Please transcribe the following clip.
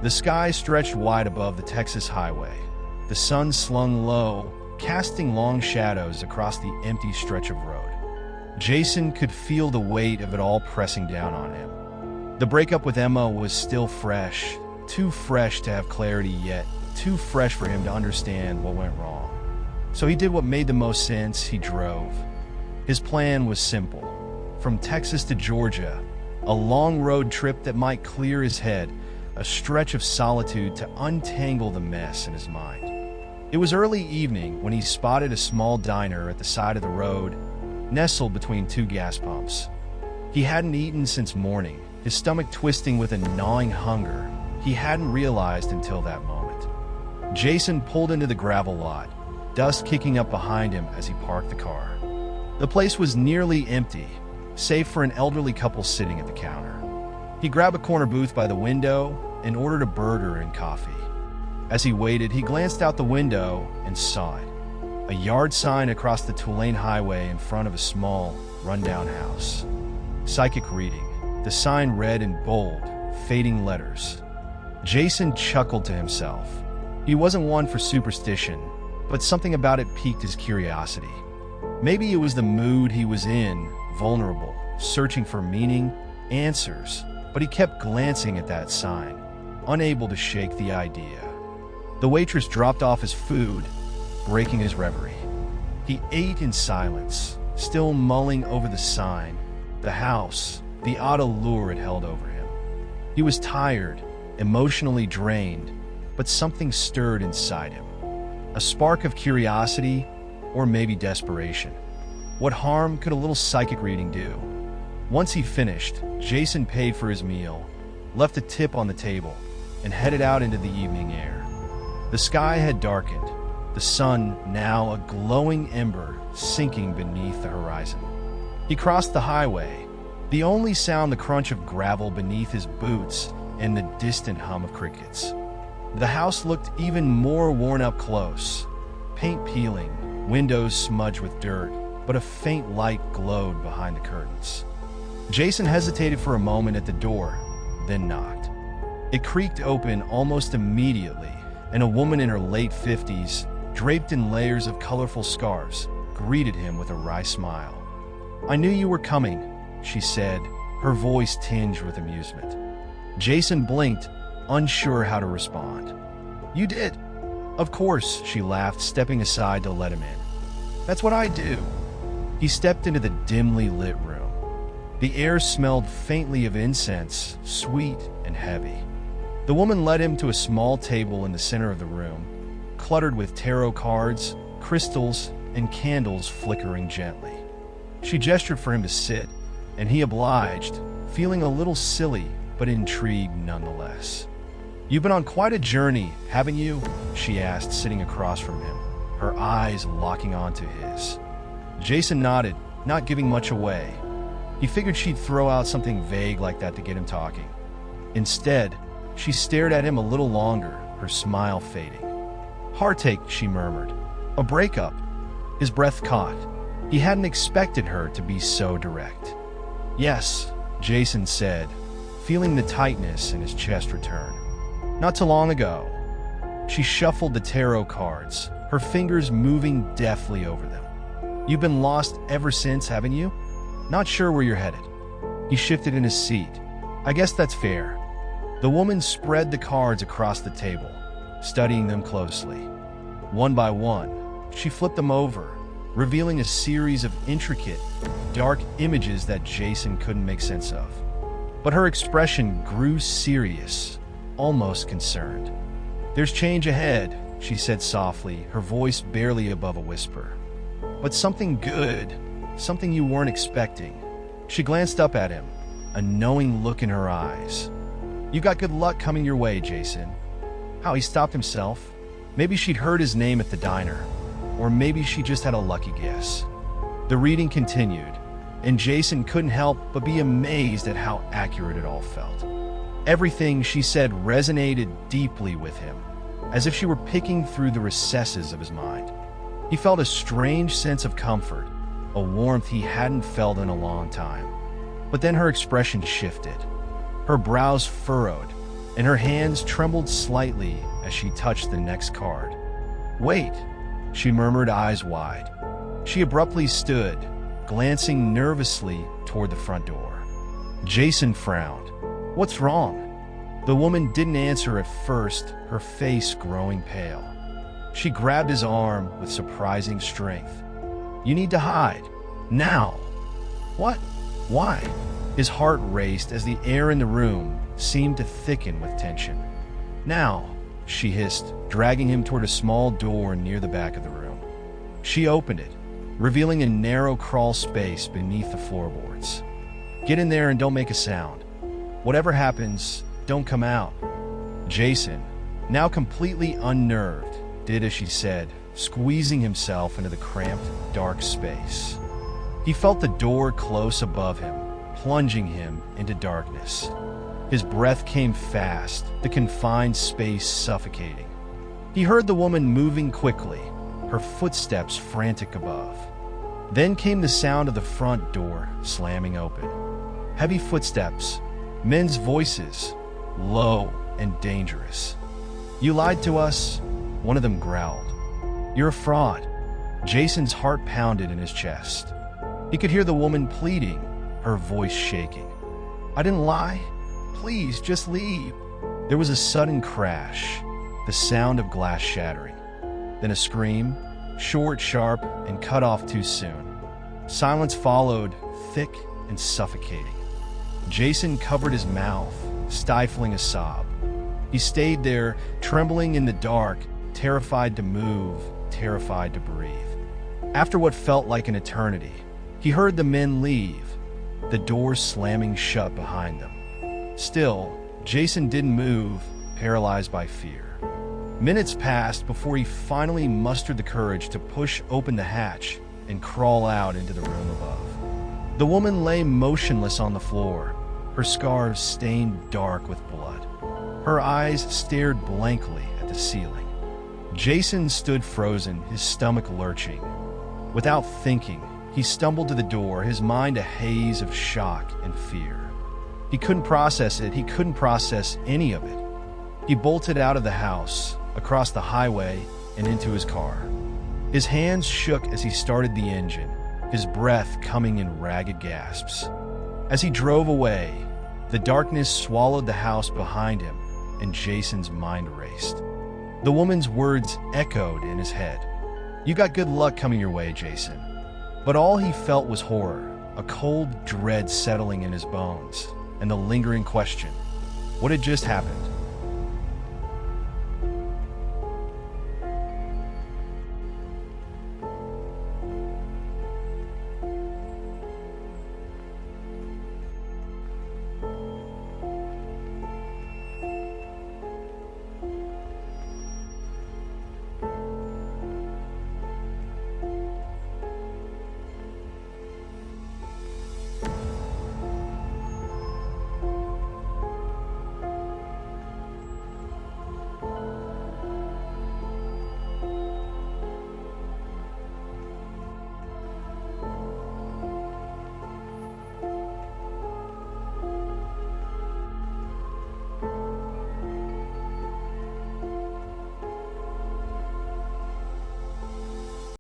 The sky stretched wide above the Texas highway. The sun slung low, casting long shadows across the empty stretch of road. Jason could feel the weight of it all pressing down on him. The breakup with Emma was still fresh, too fresh to have clarity yet, too fresh for him to understand what went wrong. So he did what made the most sense. He drove. His plan was simple. From Texas to Georgia, a long road trip that might clear his head, a stretch of solitude to untangle the mess in his mind. It was early evening when he spotted a small diner at the side of the road, nestled between two gas pumps. He hadn't eaten since morning, his stomach twisting with a gnawing hunger he hadn't realized until that moment. Jason pulled into the gravel lot, dust kicking up behind him as he parked the car. The place was nearly empty, save for an elderly couple sitting at the counter. He grabbed a corner booth by the window and ordered a burger and coffee. As he waited, he glanced out the window and saw it. A yard sign across the Tulane Highway in front of a small, rundown house. Psychic reading. The sign read in bold, fading letters. Jason chuckled to himself. He wasn't one for superstition, but something about it piqued his curiosity. Maybe it was the mood he was in, vulnerable, searching for meaning, answers, but he kept glancing at that sign, unable to shake the idea. The waitress dropped off his food, breaking his reverie. He ate in silence, still mulling over the sign, the house, the odd allure it held over him. He was tired, emotionally drained, but something stirred inside him. A spark of curiosity, or maybe desperation. What harm could a little psychic reading do? Once he finished, Jason paid for his meal, left a tip on the table, and headed out into the evening air. The sky had darkened, the sun now a glowing ember sinking beneath the horizon. He crossed the highway, the only sound the crunch of gravel beneath his boots and the distant hum of crickets. The house looked even more worn up close, paint peeling, windows smudged with dirt, but a faint light glowed behind the curtains. Jason hesitated for a moment at the door, then knocked. It creaked open almost immediately, and a woman in her late 50s, draped in layers of colorful scarves, greeted him with a wry smile. "I knew you were coming," she said, her voice tinged with amusement. Jason blinked, unsure how to respond. "You did?" "Of course," she laughed, stepping aside to let him in. "That's what I do." He stepped into the dimly lit room. The air smelled faintly of incense, sweet and heavy. The woman led him to a small table in the center of the room, cluttered with tarot cards, crystals, and candles flickering gently. She gestured for him to sit, and he obliged, feeling a little silly but intrigued nonetheless. "You've been on quite a journey, haven't you?" she asked, sitting across from him, her eyes locking onto his. Jason nodded, not giving much away. He figured she'd throw out something vague like that to get him talking. Instead, she stared at him a little longer, her smile fading. "Heartache," she murmured. "A breakup." His breath caught. He hadn't expected her to be so direct. "Yes," Jason said, feeling the tightness in his chest return. "Not too long ago." She shuffled the tarot cards, her fingers moving deftly over them. "You've been lost ever since, haven't you? Not sure where you're headed." He shifted in his seat. "I guess that's fair." The woman spread the cards across the table, studying them closely. One by one, she flipped them over, revealing a series of intricate, dark images that Jason couldn't make sense of. But her expression grew serious, almost concerned. "There's change ahead," she said softly, her voice barely above a whisper. "But something good, something you weren't expecting." She glanced up at him, a knowing look in her eyes. "You got good luck coming your way, Jason." How he stopped himself. Maybe she'd heard his name at the diner, or maybe she just had a lucky guess. The reading continued, and Jason couldn't help but be amazed at how accurate it all felt. Everything she said resonated deeply with him, as if she were picking through the recesses of his mind. He felt a strange sense of comfort, a warmth he hadn't felt in a long time. But then her expression shifted. Her brows furrowed, and her hands trembled slightly as she touched the next card. "Wait," she murmured, eyes wide. She abruptly stood, glancing nervously toward the front door. Jason frowned. "What's wrong?" The woman didn't answer at first, her face growing pale. She grabbed his arm with surprising strength. "You need to hide. Now." "What? Why?" His heart raced as the air in the room seemed to thicken with tension. "Now," she hissed, dragging him toward a small door near the back of the room. She opened it, revealing a narrow crawl space beneath the floorboards. "Get in there and don't make a sound. Whatever happens, don't come out." Jason, now completely unnerved, did as she said, squeezing himself into the cramped, dark space. He felt the door close above him, plunging him into darkness. His breath came fast, the confined space suffocating. He heard the woman moving quickly, her footsteps frantic above. Then came the sound of the front door slamming open. Heavy footsteps, men's voices, low and dangerous. "You lied to us," one of them growled. "You're a fraud." Jason's heart pounded in his chest. He could hear the woman pleading, her voice shaking. "I didn't lie. Please, just leave." There was a sudden crash, the sound of glass shattering. Then a scream, short, sharp, and cut off too soon. Silence followed, thick and suffocating. Jason covered his mouth, stifling a sob. He stayed there, trembling in the dark, terrified to move, terrified to breathe. After what felt like an eternity, he heard the men leave, the door slamming shut behind them. Still, Jason didn't move, paralyzed by fear. Minutes passed before he finally mustered the courage to push open the hatch and crawl out into the room above. The woman lay motionless on the floor, her scarves stained dark with blood. Her eyes stared blankly at the ceiling. Jason stood frozen, his stomach lurching. Without thinking, he stumbled to the door, his mind a haze of shock and fear. He couldn't process it. He couldn't process any of it. He bolted out of the house, across the highway, and into his car. His hands shook as he started the engine, his breath coming in ragged gasps. As he drove away, the darkness swallowed the house behind him, and Jason's mind raced. The woman's words echoed in his head. "You got good luck coming your way, Jason." But all he felt was horror, a cold dread settling in his bones, and the lingering question, what had just happened?